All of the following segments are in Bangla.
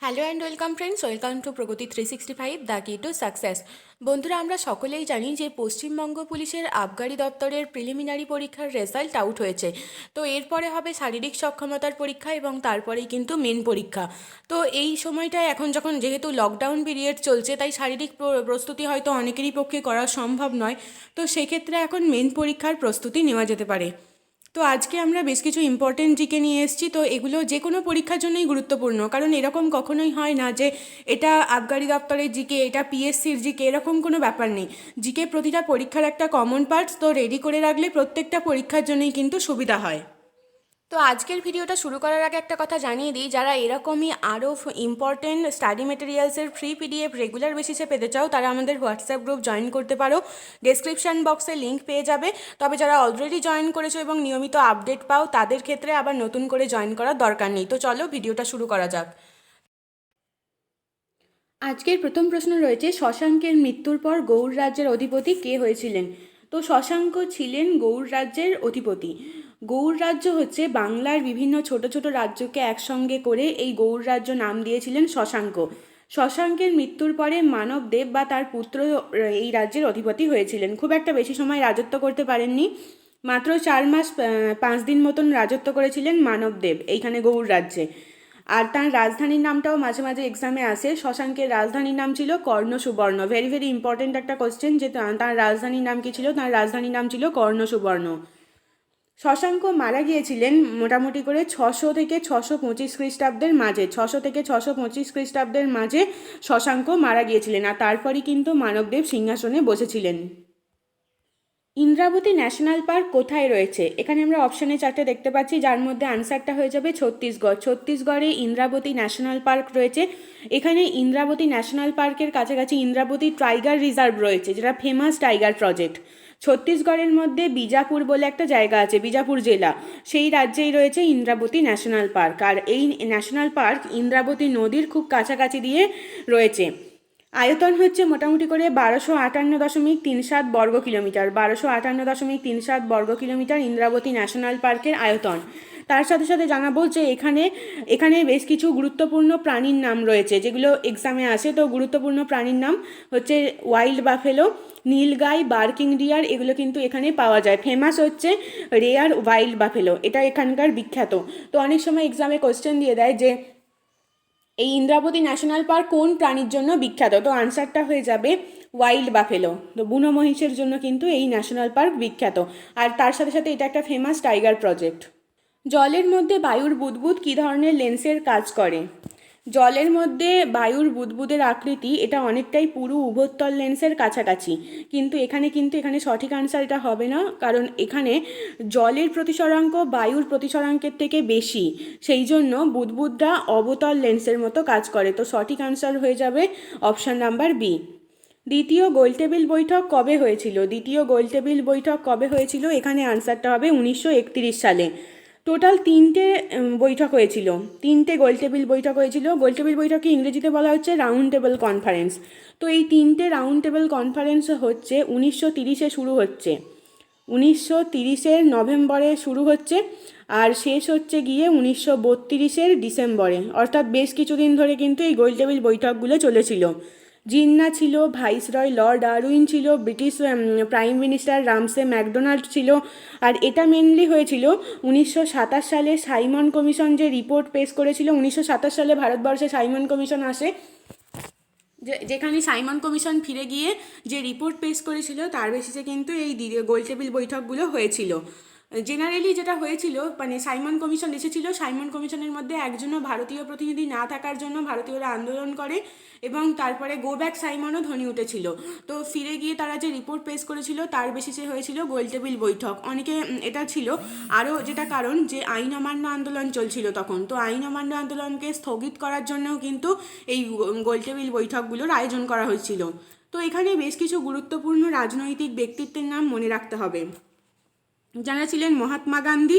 Hello and welcome friends, welcome to Pragati 365 the কি টু সাকসেস। বন্ধুরা, আমরা সকলেই জানি যে পশ্চিমবঙ্গ পুলিশের আবগারি দপ্তরের প্রিলিমিনারি পরীক্ষার রেজাল্ট আউট হয়েছে। তো এরপরে হবে শারীরিক সক্ষমতার পরীক্ষা এবং তারপরেই কিন্তু মেন পরীক্ষা। তো এই সময়টায় এখন যখন যেহেতু লকডাউন পিরিয়ড চলছে, তাই শারীরিক প্রস্তুতি হয়তো অনেকেরই পক্ষে করা সম্ভব নয়। তো সেক্ষেত্রে এখন মেন পরীক্ষার প্রস্তুতি নেওয়া যেতে পারে। তো আজকে আমরা বেশ কিছু ইম্পর্টেন্ট জিকে নিয়ে এসেছি। তো এগুলো যে কোনো পরীক্ষার জন্যই গুরুত্বপূর্ণ, কারণ এরকম কখনোই হয় না যে এটা আবগারি দপ্তরের জিকে, এটা পিএসসির জিকে, এরকম কোনো ব্যাপার নেই। জিকে প্রতিটা পরীক্ষার একটা কমন পার্টস, তো রেডি করে রাখলে প্রত্যেকটা পরীক্ষার জন্যই কিন্তু সুবিধা হয়। তো আজকের ভিডিওটা শুরু করার আগে একটা কথা জানিয়ে দিই, যারা এরকমই আরও ইম্পর্টেন্ট স্টাডি মেটেরিয়ালসের ফ্রি পিডিএফ রেগুলার বেসিসে পেতে চাও, তারা আমাদের হোয়াটসঅ্যাপ গ্রুপ জয়েন করতে পারো। ডেসক্রিপশান বক্সে লিঙ্ক পেয়ে যাবে। তবে যারা অলরেডি জয়েন করেছো এবং নিয়মিত আপডেট পাও, তাদের ক্ষেত্রে আবার নতুন করে জয়েন করার দরকার নেই। তো চলো ভিডিওটা শুরু করা যাক। আজকের প্রথম প্রশ্ন রয়েছে, শশাঙ্কের মৃত্যুর পর গৌড় রাজ্যের অধিপতি কে হয়েছিলেন? তো শশাঙ্ক ছিলেন গৌড় রাজ্যের অধিপতি। গৌড় রাজ্য হচ্ছে বাংলার বিভিন্ন ছোট ছোট রাজ্যকে একসঙ্গে করে এই গৌড় রাজ্য নাম দিয়েছিলেন শশাঙ্ক। শশাঙ্কের মৃত্যুর পরে মানবদেব বা তার পুত্র এই রাজ্যের অধিপতি হয়েছিলেন। খুব একটা বেশি সময় রাজত্ব করতে পারেননি, মাত্র 4 মাস 5 দিন মতন রাজত্ব করেছিলেন মানবদেব এইখানে গৌড় রাজ্যে। আর তার রাজধানীর নামটাও মাঝে মাঝে এক্সামে আসে। শশাঙ্কের রাজধানীর নাম ছিল কর্ণ সুবর্ণ। ভেরি ভেরি ইম্পর্টেন্ট একটা কোশ্চেন, যে তার রাজধানীর নাম কি ছিল? তার রাজধানীর নাম ছিল কর্ণ সুবর্ণ। শশাঙ্ক মারা গিয়েছিলেন মোটামুটি করে 600 থেকে 625 খ্রিস্টাব্দের মাঝে। 600 থেকে 625 খ্রিস্টাব্দের মাঝে শশাঙ্ক মারা গিয়েছিলেন, আর তারপরই কিন্তু মানবদেব সিংহাসনে বসেছিলেন। ইন্দ্রাবতী ন্যাশনাল পার্ক কোথায় রয়েছে? এখানে আমরা অপশানে 4টে দেখতে পাচ্ছি, যার মধ্যে আনসারটা হয়ে যাবে ছত্তিশগড়। ছত্তিশগড়ে ইন্দ্রাবতী ন্যাশনাল পার্ক রয়েছে। এখানে ইন্দ্রাবতী ন্যাশনাল পার্কের কাছাকাছি ইন্দ্রাবতী টাইগার রিজার্ভ রয়েছে, যেটা ফেমাস টাইগার প্রজেক্ট। ছত্তিশগড়ের মধ্যে বিজাপুর বলে একটা জায়গা আছে, বিজাপুর জেলা, সেই রাজ্যেই রয়েছে ইন্দ্রাবতী ন্যাশনাল পার্ক। আর এই ন্যাশনাল পার্ক ইন্দ্রাবতী নদীর খুব কাছাকাছি দিয়ে রয়েছে। আয়তন হচ্ছে মোটামুটি করে 1258.37 বর্গ কিলোমিটার। 1258.37 বর্গ কিলোমিটার ইন্দ্রাবতী ন্যাশনাল পার্কের আয়তন। তার সাথে সাথে জানাবো যে এখানে বেশ কিছু গুরুত্বপূর্ণ প্রাণীর নাম রয়েছে, যেগুলো এক্সামে আসে। তো গুরুত্বপূর্ণ প্রাণীর নাম হচ্ছে wild buffalo, nilgai, barking deer, এগুলো কিন্তু এখানে পাওয়া যায়। ফেমাস হচ্ছে রেয়ার ওয়াইল্ড বাফেলো, এটা এখানকার বিখ্যাত। তো অনেক সময় এক্সামে কোশ্চেন দিয়ে দেয় যে এই ইন্দ্রাবতী ন্যাশনাল পার্ক কোন প্রাণীর জন্য বিখ্যাত? তো আনসারটা হয়ে যাবে ওয়াইল্ড বাফেলো। তো বুনো মহিষের জন্য কিন্তু এই ন্যাশনাল পার্ক বিখ্যাত। আর তার সাথে সাথে এটা একটা ফেমাস টাইগার প্রজেক্ট। জলের মধ্যে বায়ুর বুদবুদ কী ধরনের লেন্সের কাজ করে? জলের মধ্যে বায়ুর বুদবুদের আকৃতি এটা অনেকটাই পুরু উভোত্তল লেন্সের কাছাকাছি, কিন্তু এখানে সঠিক আনসার এটা হবে না, কারণ এখানে জলের প্রতিসরাঙ্ক বায়ুর প্রতিসরাঙ্কের থেকে বেশি, সেই জন্য বুদবুদটা অবতল লেন্সের মতো কাজ করে। তো সঠিক আনসার হয়ে যাবে অপশান নাম্বার বি। দ্বিতীয় গোলটেবিল বৈঠক কবে হয়েছিল? দ্বিতীয় গোলটেবিল বৈঠক কবে হয়েছিল? এখানে আনসারটা হবে 1931 সালে। টোটাল 3টে বৈঠক হয়েছিল, 3টে গোলটেবিল বৈঠক হয়েছিল। গোলটেবিল বৈঠককে ইংরেজিতে বলা হচ্ছে রাউন্ড টেবিল কনফারেন্স। তো এই 3টে রাউন্ড টেবিল কনফারেন্স হচ্ছে 1930-এ শুরু হচ্ছে, 1930-এর নভেম্বরে শুরু হচ্ছে, আর শেষ হচ্ছে গিয়ে 1932-এর ডিসেম্বরে। অর্থাৎ বেশ কিছুদিন ধরে কিন্তু এই গোলটেবিল বৈঠকগুলো চলেছিল। জিন্না ছিল, ভাইসরয় লর্ড আরউইন ছিল, ব্রিটিশ প্রাইম মিনিস্টার রামসে ম্যাকডোনাল্ড ছিল। আর এটা মেনলি হয়েছিল 1927 সালে সাইমন কমিশন যে রিপোর্ট পেশ করেছিল। 1927 সালে ভারতবর্ষে সাইমন কমিশন আসে, যেখানে সাইমন কমিশন ফিরে গিয়ে যে রিপোর্ট পেশ করেছিল তার বেসিসে কিন্তু এই গোলটেবিল বৈঠকগুলো হয়েছিল। জেনারেলি যেটা হয়েছিল, মানে সাইমন কমিশন এসেছিল, সাইমন কমিশনের মধ্যে একজনও ভারতীয় প্রতিনিধি না থাকার জন্য ভারতীয়রা আন্দোলন করে, এবং তারপরে গো ব্যাক সাইমনও ধ্বনি উঠেছিল। তো ফিরে গিয়ে তারা যে রিপোর্ট পেশ করেছিল তার বেসিসে হয়েছিল গোলটেবিল বৈঠক। অনেকে এটা ছিল আরও যেটা কারণ যে আইন অমান্য আন্দোলন চলছিল তখন, তো আইন অমান্য আন্দোলনকে স্থগিত করার জন্যও কিন্তু এই গোলটেবিল বৈঠকগুলোর আয়োজন করা হয়েছিল। তো এখানে বেশ কিছু গুরুত্বপূর্ণ রাজনৈতিক ব্যক্তিত্বের নাম মনে রাখতে হবে। যারা ছিলেন মহাত্মা গান্ধী,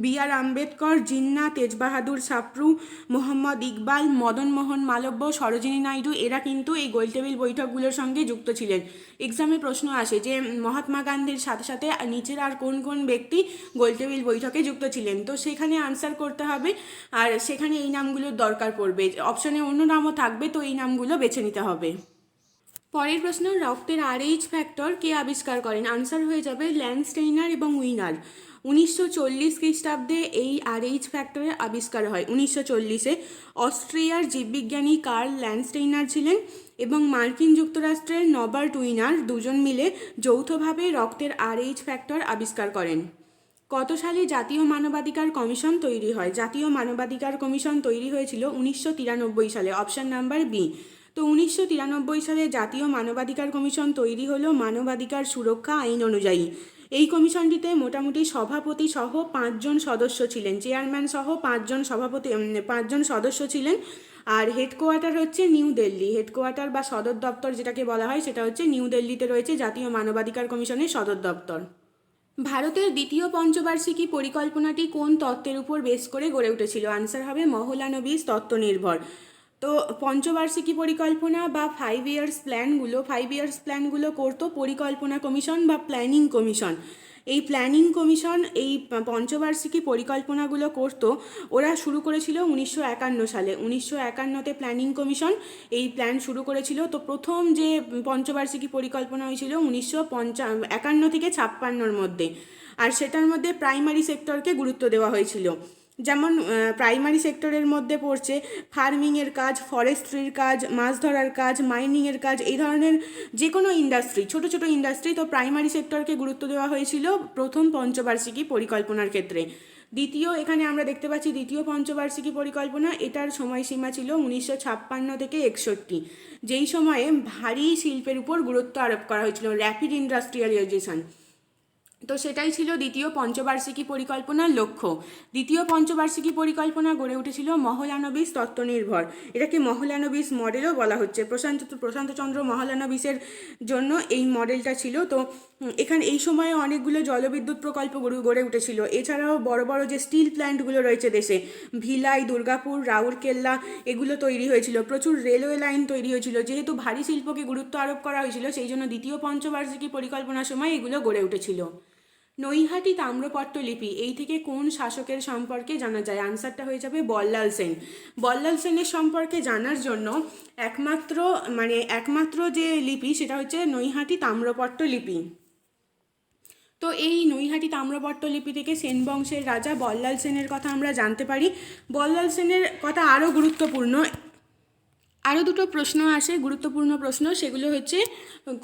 বি.আর. আম্বেদকর, জিন্না, তেজ বাহাদুর সাপ্রু, মোহাম্মদ ইকবাল, মদন মোহন মালব্য, সরোজিনী নাইডু, এরা কিন্তু এই গোলটেবিল বৈঠকগুলোর সঙ্গে যুক্ত ছিলেন। এক্সামে প্রশ্ন আসে যে মহাত্মা গান্ধীর সাথে সাথে নিচের আর কোন কোন ব্যক্তি গোলটেবিল বৈঠকে যুক্ত ছিলেন, তো সেখানে আনসার করতে হবে আর সেখানে এই নামগুলোর দরকার পড়বে। অপশানে অন্য নামও থাকবে, তো এই নামগুলো বেছে নিতে হবে। পরের প্রশ্ন, রক্তের আরএইচ ফ্যাক্টর কে আবিষ্কার করেন? আনসার হয়ে যাবে ল্যান্ডস্টেইনার এবং উইনার। 1940 খ্রিস্টাব্দে এই আরএইচ ফ্যাক্টরের আবিষ্কার হয়। 1940-এ অস্ট্রিয়ার জীববিজ্ঞানী কার্ল ল্যান্ডস্টেইনার ছিলেন এবং মার্কিন যুক্তরাষ্ট্রের নবার্ট উইনার দুজন মিলে যৌথভাবে রক্তের আরএইচ ফ্যাক্টর আবিষ্কার করেন। কত সালে জাতীয় মানবাধিকার কমিশন তৈরি হয়? জাতীয় মানবাধিকার কমিশন তৈরি হয়েছিল 1993 সালে। Option number B. তো 1993 সালে জাতীয় মানবাধিকার কমিশন তৈরি হলো মানবাধিকার সুরক্ষা আইন অনুযায়ী। এই কমিশনটিতে মোটামুটি সভাপতি সহ 5জন সদস্য ছিলেন, চেয়ারম্যান সহ 5জন সদস্য ছিলেন। আর হেডকোয়ার্টার হচ্ছে নিউ দিল্লি। হেডকোয়ার্টার বা সদর দপ্তর যেটাকে বলা হয় সেটা হচ্ছে নিউ দিল্লিতে রয়েছে জাতীয় মানবাধিকার কমিশনের সদর দপ্তর। ভারতের দ্বিতীয় পঞ্চবার্ষিকী পরিকল্পনাটি কোন তত্ত্বের উপর বেস করে গড়ে উঠেছিল? আনসার হবে মহলানবিস তত্ত্ব নির্ভর। তো পঞ্চবার্ষিকী পরিকল্পনা বা 5 ইয়ার্স প্ল্যানগুলো করতো পরিকল্পনা কমিশন বা প্ল্যানিং কমিশন। এই প্ল্যানিং কমিশন এই পঞ্চবার্ষিকী পরিকল্পনাগুলো করতো। ওরা শুরু করেছিল 1951 সালে। 1951-তে প্ল্যানিং কমিশন এই প্ল্যান শুরু করেছিল। তো প্রথম যে পঞ্চবার্ষিকী পরিকল্পনা হয়েছিল 1951 থেকে 56-র মধ্যে, আর সেটার মধ্যে প্রাইমারি সেক্টরকে গুরুত্ব দেওয়া হয়েছিল। যেমন প্রাইমারি সেক্টরের মধ্যে পড়ছে ফার্মিংয়ের কাজ, ফরেস্ট্রির কাজ, মাছ ধরার কাজ, মাইনিংয়ের কাজ, এই ধরনের যে কোনো ইন্ডাস্ট্রি, ছোট ছোট ইন্ডাস্ট্রি। তো প্রাইমারি সেক্টরকে গুরুত্ব দেওয়া হয়েছিল প্রথম পঞ্চবার্ষিকী পরিকল্পনার ক্ষেত্রে। এখানে আমরা দেখতে পাচ্ছি দ্বিতীয় পঞ্চবার্ষিকী পরিকল্পনা, এটার সময়সীমা ছিল 1956 থেকে 61, যেই সময়ে ভারী শিল্পের উপর গুরুত্ব আরোপ করা হয়েছিল, র্যাপিড ইন্ডাস্ট্রিয়ালাইজেশন। তো সেটাই ছিল দ্বিতীয় পঞ্চবার্ষিকী পরিকল্পনার লক্ষ্য। দ্বিতীয় পঞ্চবার্ষিকী পরিকল্পনা গড়ে উঠেছিল মহলানবিস তত্ত্ব নির্ভর। এটাকে মহলানবিস মডেলও বলা হচ্ছে। প্রশান্তচন্দ্র মহলানবিসের জন্য এই মডেলটা ছিল। তো এখানে এই সময়ে অনেকগুলো জলবিদ্যুৎ প্রকল্প গড়ে উঠেছিল। এছাড়াও বড় বড় যে স্টিল প্ল্যান্টগুলো রয়েছে দেশে, ভিলাই, দুর্গাপুর, রাউরকেল্লা, এগুলো তৈরি হয়েছিল। প্রচুর রেলওয়ে লাইন তৈরি হয়েছিল। যেহেতু ভারী শিল্পকে গুরুত্ব আরোপ করা হয়েছিল, সেই জন্য দ্বিতীয় পঞ্চবার্ষিকী পরিকল্পনার সময় এগুলো গড়ে উঠেছিল। নৈহাটি তাম্রপট্ট লিপি, এই থেকে কোন শাসকের সম্পর্কে জানা যায়? আনসারটা হয়ে যাবে বল্লাল সেন। বল্লাল সেনের সম্পর্কে জানার জন্য একমাত্র যে লিপি সেটা হচ্ছে নৈহাটি তাম্রপট্ট লিপি। তো এই নৈহাটি তাম্রপট্ট লিপি থেকে সেন বংশের রাজা বল্লাল সেনের কথা আমরা জানতে পারি। বল্লাল সেনের কথা আরও গুরুত্বপূর্ণ। আরও দুটো প্রশ্ন আসে, গুরুত্বপূর্ণ প্রশ্ন, সেগুলো হচ্ছে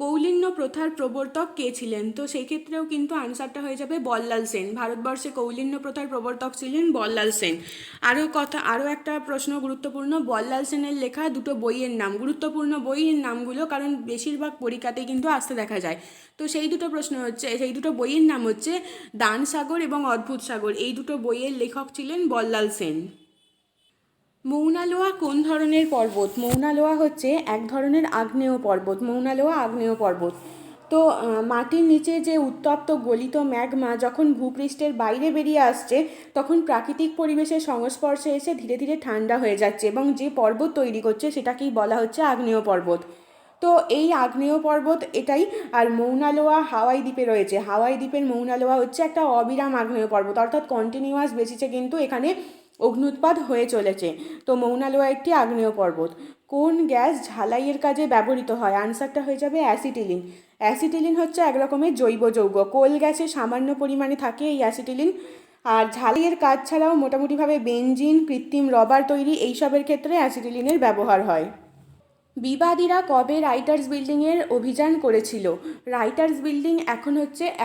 কৌলিন্য প্রথার প্রবর্তক কে ছিলেন? তো সেই ক্ষেত্রেও কিন্তু আনসারটা হয়ে যাবে বল্লাল সেন। ভারতবর্ষে কৌলিন্য প্রথার প্রবর্তক ছিলেন বল্লাল সেন। আরও একটা প্রশ্ন গুরুত্বপূর্ণ, বল্লাল সেনের লেখা দুটো বইয়ের নাম। গুরুত্বপূর্ণ বইয়ের নামগুলো, কারণ বেশিরভাগ পরীক্ষাতেই কিন্তু আসতে দেখা যায়। তো সেই দুটো বইয়ের নাম হচ্ছে দান সাগর এবং অদ্ভুত সাগর। এই দুটো বইয়ের লেখক ছিলেন বল্লাল সেন। মৌনা লোয়া কোন ধরনের পর্বত? মৌনা লোয়া হচ্ছে এক ধরনের আগ্নেয় পর্বত। মৌনা লোয়া আগ্নেয় পর্বত। তো মাটির নিচে যে উত্তপ্ত গলিত ম্যাগমা যখন ভূপৃষ্ঠের বাইরে বেরিয়ে আসছে, তখন প্রাকৃতিক পরিবেশের সংস্পর্শে এসে ধীরে ধীরে ঠান্ডা হয়ে যাচ্ছে এবং যে পর্বত তৈরি করছে সেটাকেই বলা হচ্ছে আগ্নেয় পর্বত। তো এই আগ্নেয় পর্বত এটাই। আর মৌনা লোয়া হাওয়াই দ্বীপে রয়েছে। হাওয়াই দ্বীপের মৌনা লোয়া হচ্ছে একটা অবিরাম আগ্নেয় পর্বত, অর্থাৎ কন্টিনিউয়াস বেসিসে কিন্তু এখানে অগ্নুৎপাত হয়ে চলেছে। তো মৌনা লোয়া একটি আগ্নেয় পর্বত। কোন গ্যাস ঝালাইয়ের কাজে ব্যবহৃত হয়? আনসারটা হয়ে যাবে অ্যাসিটিলিন। অ্যাসিটিলিন হচ্ছে এক রকমের জৈব যৌগ। কোল গ্যাসে সামান্য পরিমাণে থাকে এই অ্যাসিটিলিন। আর ঝালাইয়ের কাজ ছাড়াও মোটামুটিভাবে বেনজিন, কৃত্রিম রবার তৈরি, এইসবের ক্ষেত্রে অ্যাসিটিলিনের ব্যবহার হয়। বিবাদীরা কবে রাইটার্স বিল্ডিংয়ের অভিযান করেছিল? রাইটার্স বিল্ডিং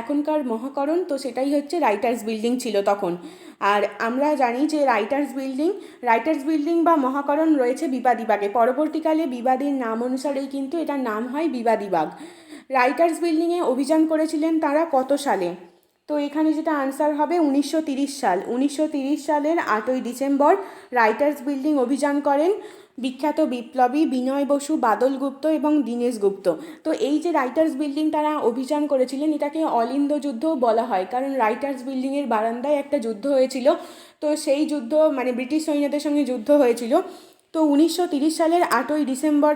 এখনকার মহাকরণ, তো সেটাই হচ্ছে রাইটার্স বিল্ডিং ছিল তখন। আর আমরা জানি যে রাইটার্স বিল্ডিং বা মহাকরণ রয়েছে বিবাদীবাগে। পরবর্তীকালে বিবাদীর নাম অনুসারেই কিন্তু এটার নাম হয় বিবাদীবাগ। রাইটার্স বিল্ডিংয়ে অভিযান করেছিলেন তারা কত সালে? তো এখানে যেটা আনসার হবে 1930 সাল। 1930 সালের 8ই ডিসেম্বর রাইটার্স বিল্ডিং অভিযান করেন বিখ্যাত বিপ্লবী বিনয় বসু, বাদল গুপ্ত এবং দীনেশ গুপ্ত। তো এই যে রাইটার্স বিল্ডিং তারা অভিযান করেছিলেন, এটাকে অলিন্দ যুদ্ধও বলা হয়, কারণ রাইটার্স বিল্ডিংয়ের বারান্দায় একটা যুদ্ধ হয়েছিল। তো সেই যুদ্ধ মানে ব্রিটিশ সৈন্যদের সঙ্গে যুদ্ধ হয়েছিল। তো 1930 সালের 8ই ডিসেম্বর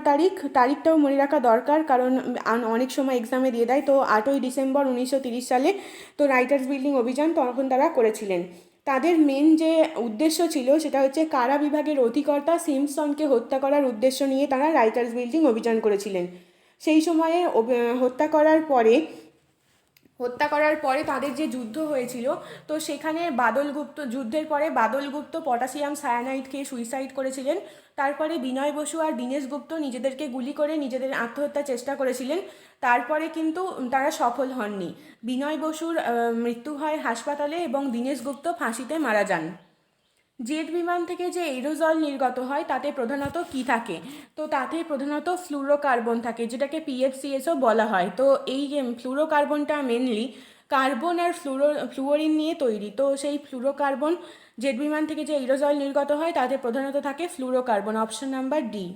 তারিখটাও মনে রাখা দরকার, কারণ অনেক সময় এক্সামে দিয়ে দেয়। তো 8ই ডিসেম্বর 1930 সালে তো রাইটার্স বিল্ডিং অভিযান তখন তারা করেছিলেন। তাদের মেন যে উদ্দেশ্য ছিল সেটা হচ্ছে কারা বিভাগের অধিকর্তা সিম্পসনকে হত্যা করার উদ্দেশ্য নিয়ে তারা রাইটার্স বিল্ডিং অভিযান করেছিলেন। সেই সময়ে হত্যা করার পরে তাদের যে যুদ্ধ হয়েছিল, তো সেখানে যুদ্ধের পরে বাদল গুপ্ত পটাশিয়াম সায়ানাইড খেয়ে সুইসাইড করেছিলেন। তারপরে বিনয় বসু আর দীনেশ গুপ্ত নিজেদেরকে গুলি করে নিজেদের আত্মহত্যার চেষ্টা করেছিলেন। তারপরে কিন্তু তারা সফল হননি। বিনয় বসুর মৃত্যু হয় হাসপাতালে এবং দীনেশ গুপ্ত ফাঁসিতে মারা যান। জেট বিমান থেকে যে এরোজল নির্গত হয় তাতে প্রধানত কি থাকে? তো তাতে প্রধানত ফ্লুরোকার্বন থাকে, যেটাকে PFCSও বলা হয়। তো এই ফ্লুরোকার্বনটা মেনলি কার্বন আর ফ্লুওরিন নিয়ে তৈরি। তো সেই ফ্লুরোকার্বন জেট বিমান থেকে যে এরোজল নির্গত হয় তাতে প্রধানত থাকে fluorocarbon. Option number D.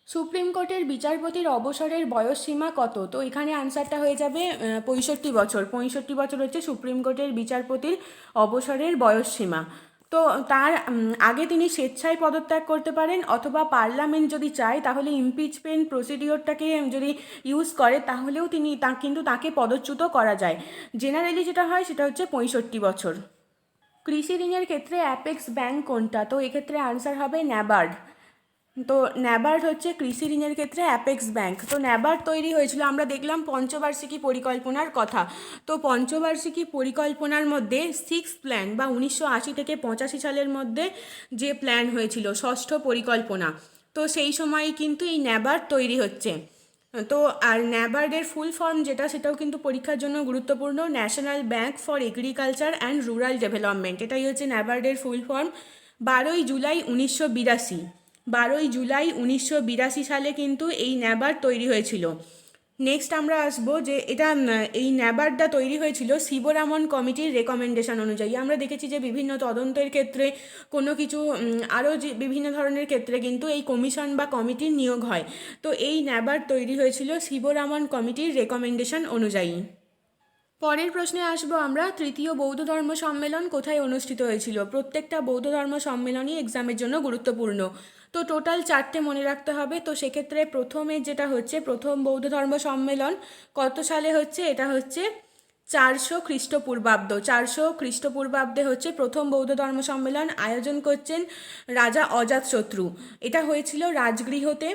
Supreme কোর্টের বিচারপতির অবসরের বয়সসীমা কত? তো এখানে আনসারটা হয়ে যাবে 65 বছর। 65 বছর হচ্ছে সুপ্রিম কোর্টের বিচারপতির অবসরের বয়সসীমা। তো তার আগে তিনি স্বেচ্ছায় পদত্যাগ করতে পারেন, অথবা পার্লামেন্ট যদি চায় তাহলে ইমপিচমেন্ট প্রসিডিওরটাকে যদি ইউজ করে তাহলেও কিন্তু তাকে পদচ্যুত করা যায়। জেনারেলি যেটা হয় সেটা হচ্ছে 65 বছর। কৃষি ঋণের ক্ষেত্রে অ্যাপেক্স ব্যাংক কোনটা? তো এক্ষেত্রে আনসার হবে ন্যাবার্ড। তো ন্যাবার্ড হচ্ছে কৃষি ঋণের ক্ষেত্রে অ্যাপেক্স ব্যাংক। তো ন্যাবার্ড তৈরি হয়েছিল, আমরা দেখলাম পঞ্চবার্ষিকী পরিকল্পনার কথা। তো পঞ্চবার্ষিকী পরিকল্পনার মধ্যে 6 প্ল্যান বা 1980 থেকে 85 সালের মধ্যে যে প্ল্যান হয়েছিল, ষষ্ঠ পরিকল্পনা, তো সেই সময়ই কিন্তু এই ন্যাবার্ড তৈরি হচ্ছে। তো আর ন্যাবার্ডের ফুল ফর্ম যেটা, সেটাও কিন্তু পরীক্ষার জন্য গুরুত্বপূর্ণ, national bank for agriculture and rural development, এটাই হচ্ছে ন্যাবার্ডের ফুল ফর্ম। 12ই জুলাই 1982, 12ই জুলাই 1982 সালে কিন্তু এই ন্যাবার্ড তৈরি হয়েছিল। নেক্সট আমরা আসবো যে এই ন্যাবার্ডটা তৈরি হয়েছিল শিবরামন কমিটির রেকমেন্ডেশন অনুযায়ী। আমরা দেখেছি যে বিভিন্ন তদন্তের ক্ষেত্রে কোনো কিছু আরও যে বিভিন্ন ধরনের ক্ষেত্রে কিন্তু এই কমিশন বা কমিটির নিয়োগ হয়। তো এই ন্যাবার্ড তৈরি হয়েছিল শিবরামন কমিটির রেকমেন্ডেশন অনুযায়ী। পরের প্রশ্নে আসবো আমরা, তৃতীয় বৌদ্ধ ধর্ম সম্মেলন কোথায় অনুষ্ঠিত হয়েছিল? প্রত্যেকটা বৌদ্ধ ধর্ম সম্মেলনই এক্সামের জন্য গুরুত্বপূর্ণ। তো টোটাল 4টে মনে রাখতে হবে। তো সেক্ষেত্রে প্রথমে যেটা হচ্ছে, প্রথম বৌদ্ধ ধর্ম সম্মেলন কত সালে হচ্ছে? এটা হচ্ছে 400 খ্রিস্টপূর্বাব্দ। 400 খ্রিস্টপূর্বাব্দে হচ্ছে প্রথম বৌদ্ধ ধর্ম সম্মেলন। আয়োজন করছেন রাজা অজাতশত্রু। এটা হয়েছিল রাজগৃহতে।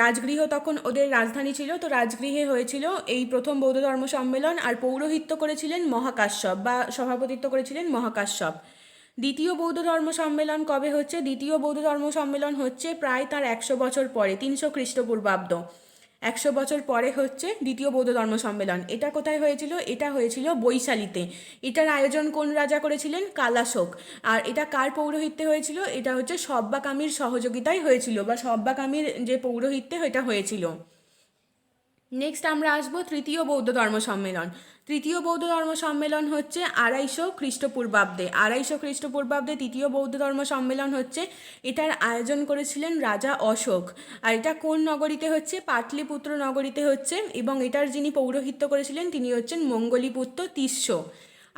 রাজগৃহ তখন ওদের রাজধানী ছিল। তো রাজগৃহে হয়েছিল এই প্রথম বৌদ্ধ ধর্ম সম্মেলন। আর পৌরোহিত্য করেছিলেন মহাকাশ্যপ বা সভাপতিত্ব করেছিলেন মহাকাশ্যপ। দ্বিতীয় বৌদ্ধ ধর্ম সম্মেলন কবে হচ্ছে? দ্বিতীয় বৌদ্ধ ধর্ম সম্মেলন হচ্ছে প্রায় তার 100 বছর পরে, 300 খ্রিস্টপূর্বাব্দ। 100 বছর পরে হচ্ছে দ্বিতীয় বৌদ্ধ ধর্ম সম্মেলন। এটা কোথায় হয়েছিল? এটা হয়েছিল বৈশালীতে। এটার আয়োজন কোন রাজা করেছিলেন? কালাশোক। আর এটা কার পৌরোহিত্যে হয়েছিল? এটা হচ্ছে সব্বাকামির সহযোগিতায় হয়েছিল, বা সব্বাকামির যে পৌরোহিত্যে এটা হয়েছিল। নেক্সট আমরা আসবো তৃতীয় বৌদ্ধ ধর্ম সম্মেলন। তৃতীয় বৌদ্ধ ধর্ম সম্মেলন হচ্ছে 250 খ্রিস্টপূর্বাব্দে। 250 খ্রিস্টপূর্বাব্দে তৃতীয় বৌদ্ধ ধর্ম সম্মেলন হচ্ছে। এটার আয়োজন করেছিলেন রাজা অশোক। আর এটা কোন নগরীতে হচ্ছে? পাটলিপুত্র নগরীতে হচ্ছে। এবং এটার যিনি পৌরোহিত্য করেছিলেন তিনি হচ্ছেন মঙ্গলীপুত্র তিস্য।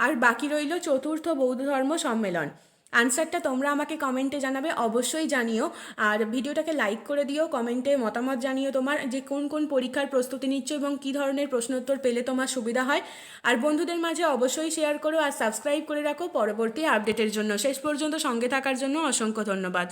আর বাকি রইল চতুর্থ বৌদ্ধ ধর্ম সম্মেলন। আনসারটা তোমরা আমাকে কমেন্টে জানাবে, অবশ্যই জানিও। আর ভিডিওটাকে লাইক করে দিও, কমেন্টে মতামত জানিও তোমার যে কোন কোন পরীক্ষার প্রস্তুতি নিচ্ছ এবং কী ধরনের প্রশ্নোত্তর পেলে তোমার সুবিধা হয়। আর বন্ধুদের মাঝে অবশ্যই শেয়ার করো আর সাবস্ক্রাইব করে রাখো পরবর্তী আপডেটের জন্য। শেষ পর্যন্ত সঙ্গে থাকার জন্য অসংখ্য ধন্যবাদ।